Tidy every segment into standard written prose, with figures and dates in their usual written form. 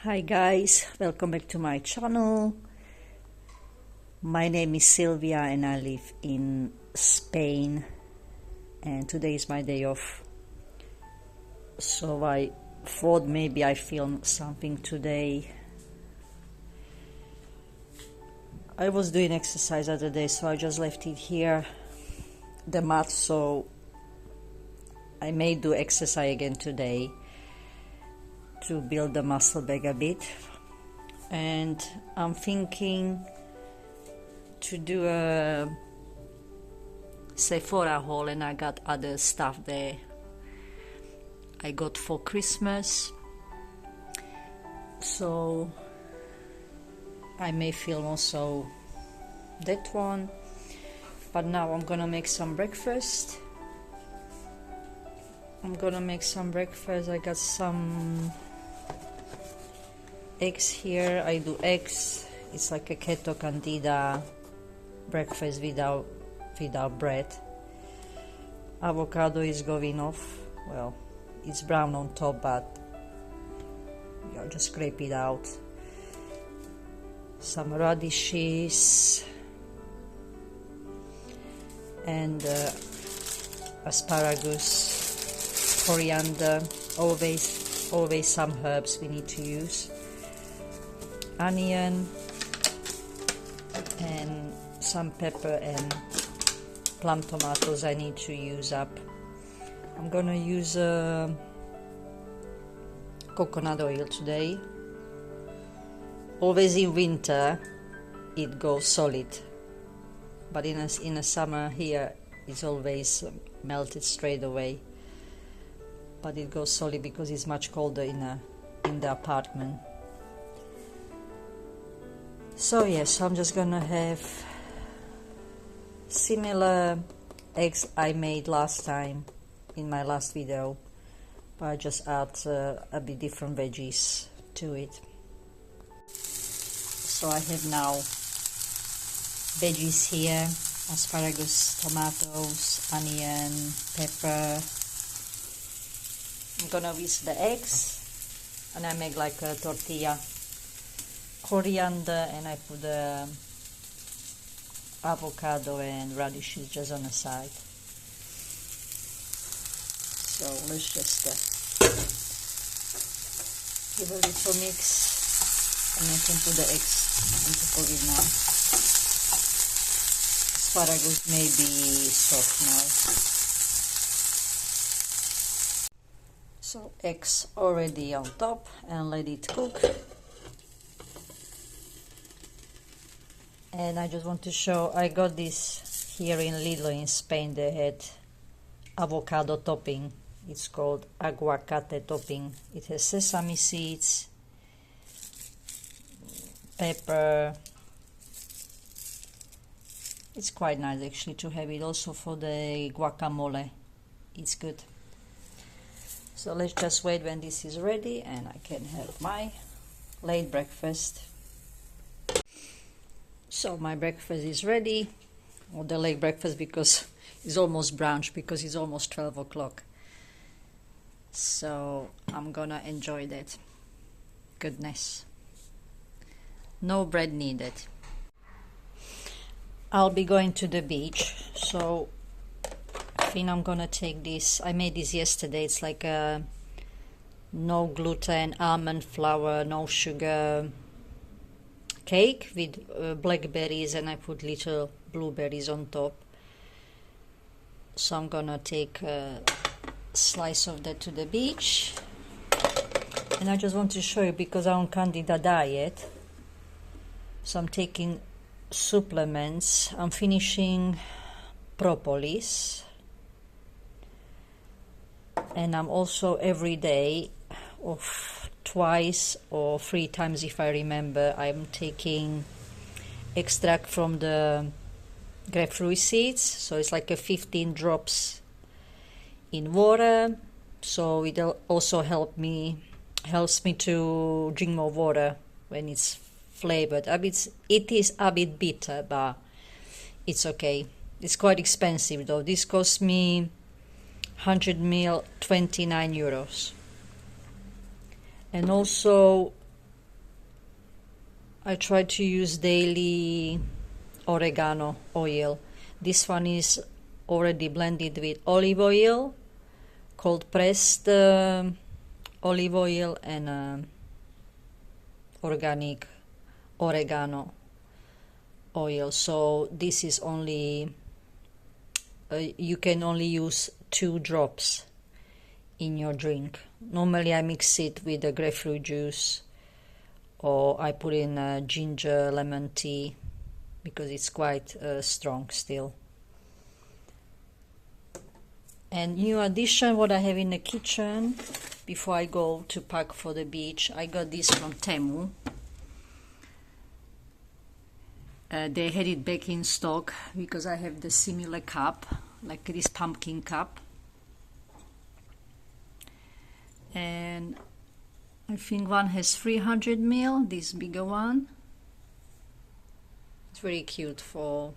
Hi guys, welcome back to my channel. My name is Sylvia and I live in Spain, and today is my day off, so I thought maybe I film something today. I was doing exercise the other day, so I just left it here, the mat, so I may do exercise again today to build the muscle back a bit. And I'm thinking to do a Sephora haul, and I got other stuff there I got for Christmas, so I may film also that one. But now I'm gonna make some breakfast. I got some eggs here. I do eggs. It's like a keto candida breakfast without bread. Avocado is going off. Well, it's brown on top, but you just scrape it out. Some radishes and asparagus, coriander, always some herbs we need to use, onion and some pepper, and plum tomatoes I need to use up. I'm gonna use coconut oil today. Always in winter it goes solid, but in a summer here it's always melted straight away, but it goes solid because it's much colder in the apartment. So yes, I'm just gonna have similar eggs I made last time in my last video, but I just add a bit different veggies to it. So I have now veggies here: asparagus, tomatoes, onion, pepper. I'm gonna whisk the eggs and I make like a tortilla. Coriander, and I put the avocado and radishes just on the side. So let's just give a little mix, and I can put the eggs on top of it now. Asparagus may be soft now. So eggs already on top, and let it cook. And I just want to show, I got this here in Lidl in Spain. They had avocado topping. It's called aguacate topping. It has sesame seeds, pepper. It's quite nice actually to have it also for the guacamole. It's good. So let's just wait when this is ready and I can have my late breakfast. So my breakfast is ready, or the late breakfast, because it's almost brunch, because it's almost 12 o'clock. So I'm gonna enjoy that. Goodness. No bread needed. I'll be going to the beach, so I think I'm gonna take this. I made this yesterday. It's like a no gluten, almond flour, no sugar cake with blackberries, and I put little blueberries on top. So I'm gonna take a slice of that to the beach, and I just want to show you because I'm on candida diet, so I'm taking supplements. I'm finishing propolis, and I'm also every day, of twice or 3 times if I remember, I'm taking extract from the grapefruit seeds. So it's like a 15 drops in water, so it'll also helps me to drink more water when it's flavored. It is a bit bitter, but it's okay. It's quite expensive though. This cost me 100 ml, 29 euros. And also I try to use daily oregano oil. This one is already blended with olive oil, cold pressed olive oil, and organic oregano oil. So this is only you can only use 2 drops in your drink. Normally I mix it with the grapefruit juice, or I put in ginger lemon tea because it's quite strong still. And new addition, what I have in the kitchen before I go to pack for the beach, I got this from Temu. They had it back in stock because I have the similar cup, like this pumpkin cup. And I think one has 300 ml, this bigger one. It's very cute for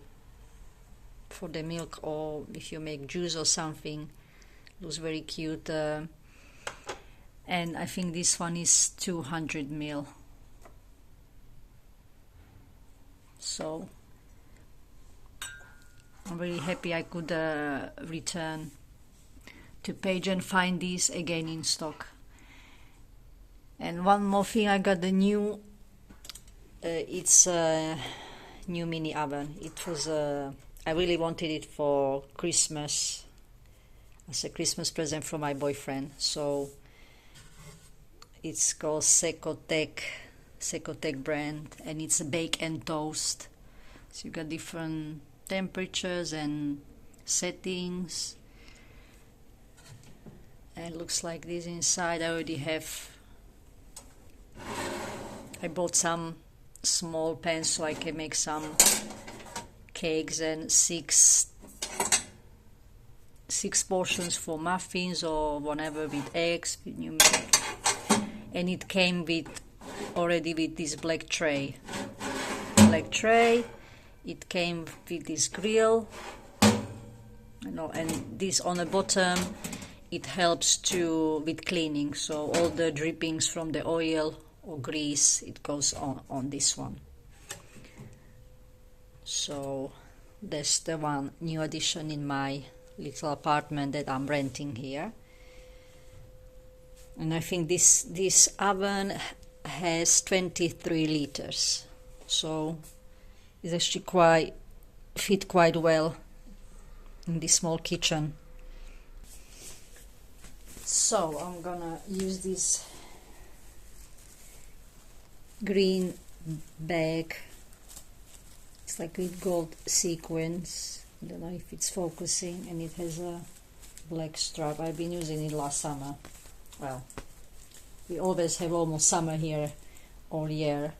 the milk, or if you make juice or something. Looks very cute. And I think this one is 200 ml. So I'm really happy I could return to page and find this again in stock. And one more thing, I got the new it's a new mini oven. It was I really wanted it for Christmas, as a Christmas present from my boyfriend. So it's called Secotec brand, and it's a bake and toast. So you got different temperatures and settings. And it looks like this inside. I bought some small pans so I can make some cakes, and six portions for muffins or whatever with eggs. And it came already with this black tray. It came with this grill, and this on the bottom. It helps with cleaning, so all the drippings from the oil or grease, it goes on this one. So that's the one new addition in my little apartment that I'm renting here. And I think this oven has 23 liters, so it's actually fit quite well in this small kitchen. So I'm gonna use this green bag. It's like with gold sequins. I don't know if it's focusing, and it has a black strap. I've been using it last summer. Well, we always have almost summer here all year.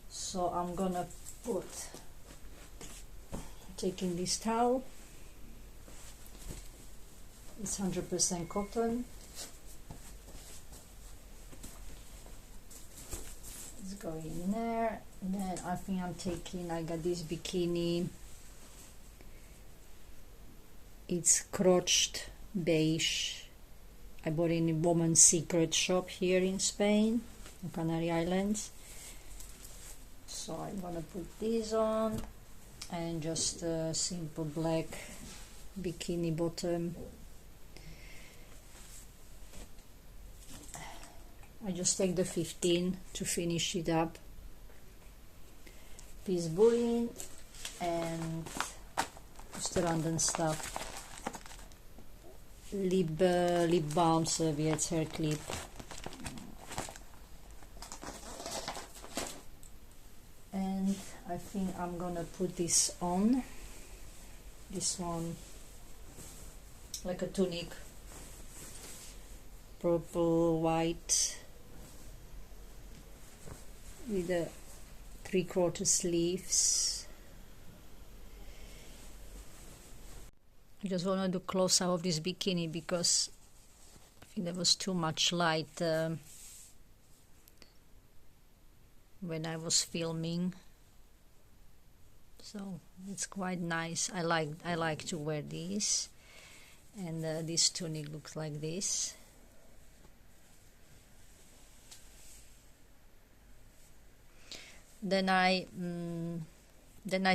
So I'm gonna taking this towel. It's 100% cotton. It's going in there. And then I think I got this bikini. It's crotched beige. I bought it in a Woman's Secret shop here in Spain, on Canary Islands. So I'm gonna put this on, and just a simple black bikini bottom. I just take the 15 to finish it up. Peace buoying and just the random stuff. Lip balm, serviettes, hair clip. And I think I'm gonna put this on. This one, like a tunic, purple, white, with the 3/4 sleeves. I just want to do close up of this bikini because I think there was too much light when I was filming. So it's quite nice. I like to wear these, and this tunic looks like this. Then I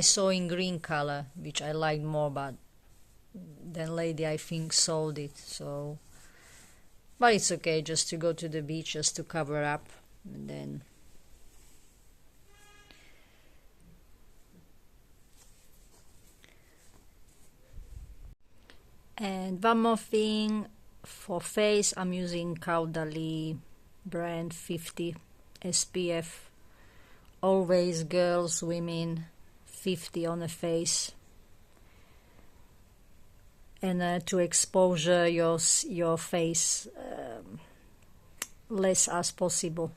saw in green color, which I liked more, but then lady I think sold it. So, but it's okay just to go to the beach, just to cover up, and then. And one more thing, for face I'm using Caudalie brand 50 SPF. Always girls, women, 50 on the face. And to exposure your face less as possible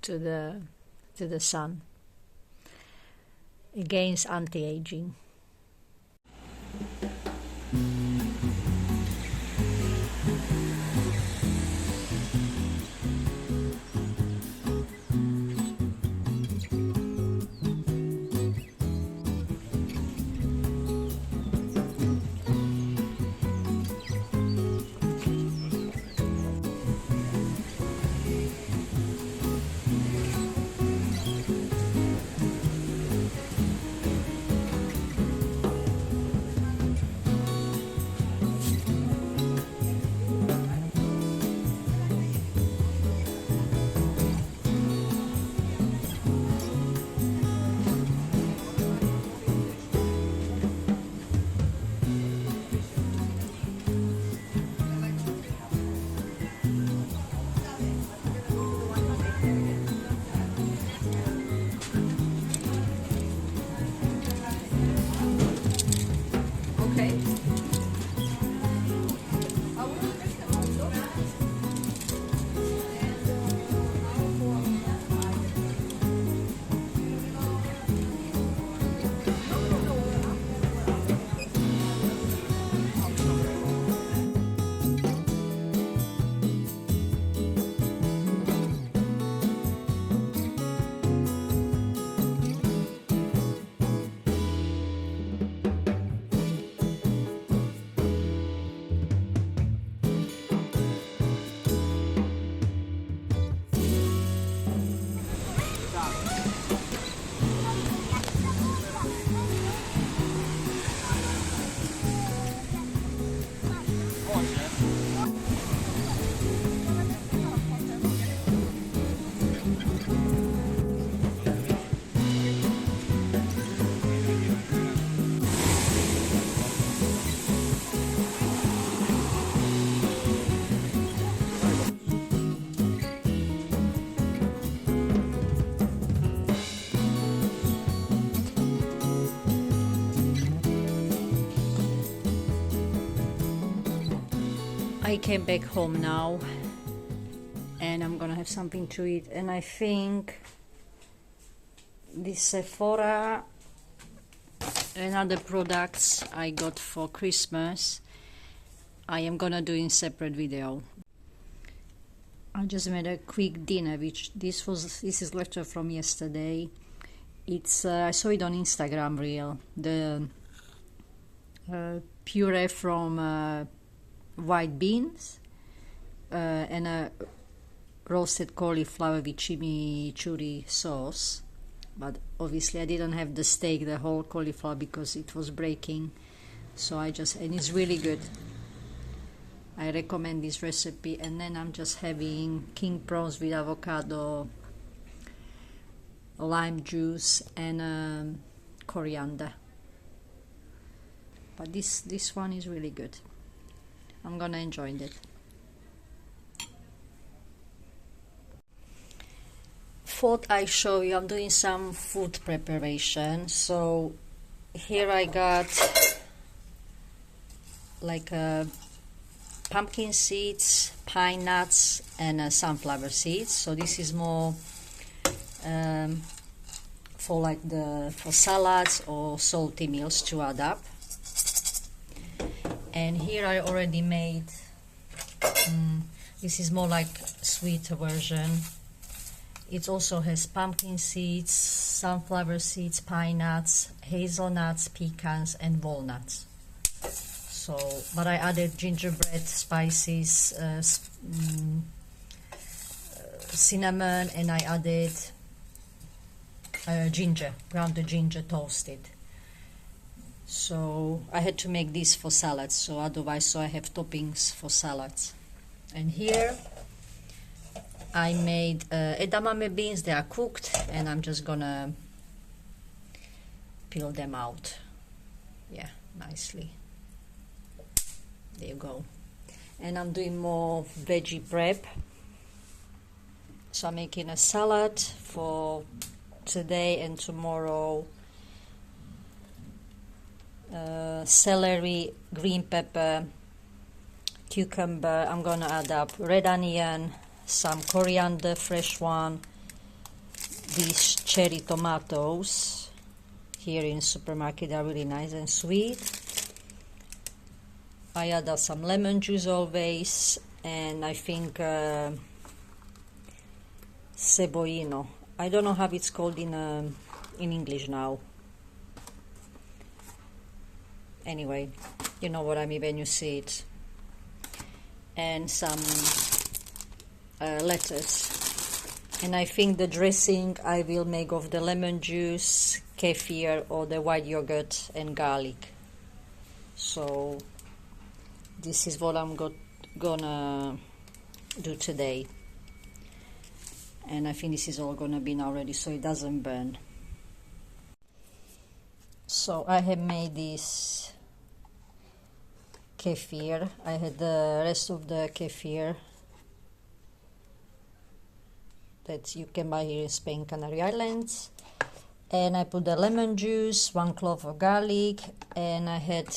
to the sun, against anti-aging. I came back home now and I'm gonna have something to eat, and I think this Sephora and other products I got for Christmas I am gonna do in separate video. I just made a quick dinner, which this is leftover from yesterday. It's I saw it on Instagram reel, the puree from white beans and a roasted cauliflower with chimichurri sauce, but obviously I didn't have the steak, the whole cauliflower, because it was breaking, so and it's really good. I recommend this recipe. And then I'm just having king prawns with avocado, lime juice and coriander, but this one is really good. I'm gonna enjoy it. Thought I show you, I'm doing some food preparation. So here I got like pumpkin seeds, pine nuts and sunflower seeds. So this is more for salads or salty meals to add up. And here I already made, this is more like sweet version. It also has pumpkin seeds, sunflower seeds, pine nuts, hazelnuts, pecans and walnuts. So, but I added gingerbread, spices, cinnamon, and I added ginger, ground ginger toasted. So I had to make this for salads, so otherwise I have toppings for salads. And here I made edamame beans. They are cooked, and I'm just gonna peel them out. Yeah, nicely. There you go. And I'm doing more veggie prep. So I'm making a salad for today and tomorrow. Celery, green pepper, cucumber. I'm gonna add up red onion, some coriander, fresh one, these cherry tomatoes here in supermarket are really nice and sweet. I add some lemon juice always, and I think cebollino. I don't know how it's called in English now. Anyway, you know what I mean when you see it. And some lettuce. And I think the dressing I will make of the lemon juice, kefir, or the white yogurt and garlic. So this is what I'm gonna do today. And I think this is all gonna be now ready so it doesn't burn. So I have made this kefir. I had the rest of the kefir that you can buy here in Spain, Canary Islands. And I put the lemon juice, 1 clove of garlic, and I had,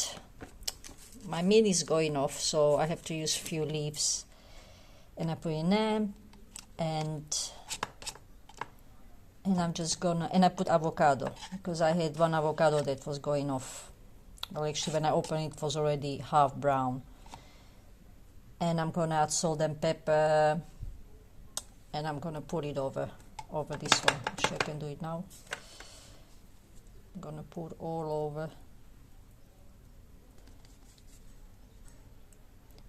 my meat is going off, so I have to use few leaves. And I put in there, and I'm just gonna, and I put avocado, because I had 1 avocado that was going off. Well, actually, when I opened it, it was already half brown. And I'm gonna add salt and pepper, and I'm gonna put it over this one. Actually, I can do it now. I'm gonna put all over.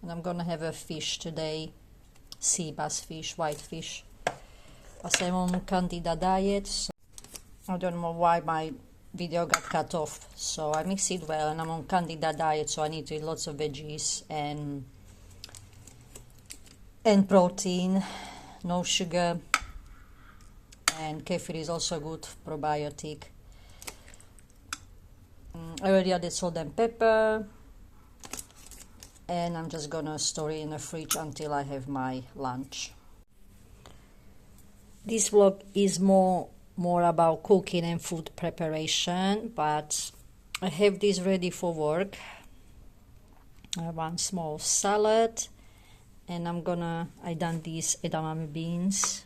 And I'm gonna have a fish today, sea bass fish, white fish. As I'm on candida diet, so I don't know why my video got cut off. So I mix it well, and I'm on candida diet, so I need to eat lots of veggies and protein, no sugar, and kefir is also good probiotic. I already added salt and pepper, and I'm just gonna store it in the fridge until I have my lunch. This vlog is more about cooking and food preparation, but I have this ready for work. I have 1 small salad, and I done these edamame beans,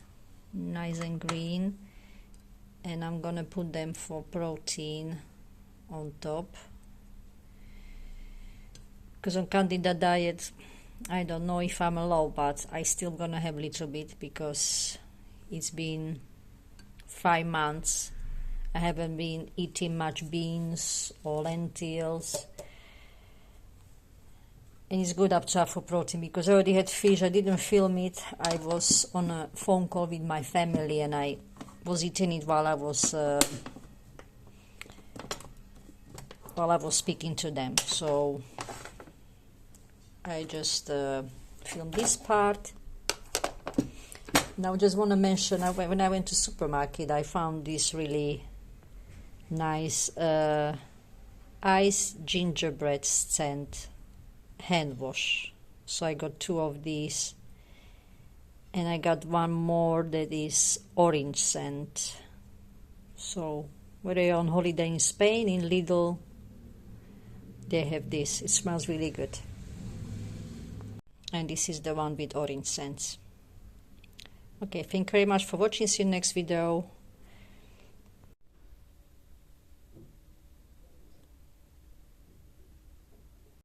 nice and green, and I'm gonna put them for protein on top. Because on candida diet, I don't know if I'm low, but I still gonna have a little bit because it's been 5 months. I haven't been eating much beans or lentils. And it's good up to have for protein, because I already had fish. I didn't film it. I was on a phone call with my family, and I was eating it while I was speaking to them. So I just filmed this part. Now I just want to mention, when I went to supermarket, I found this really nice ice gingerbread scent hand wash. So I got 2 of these, and I got 1 more that is orange scent. So whether you're on holiday in Spain, in Lidl, they have this. It smells really good. And this is the one with orange scents. Okay, thank you very much for watching. See you next video.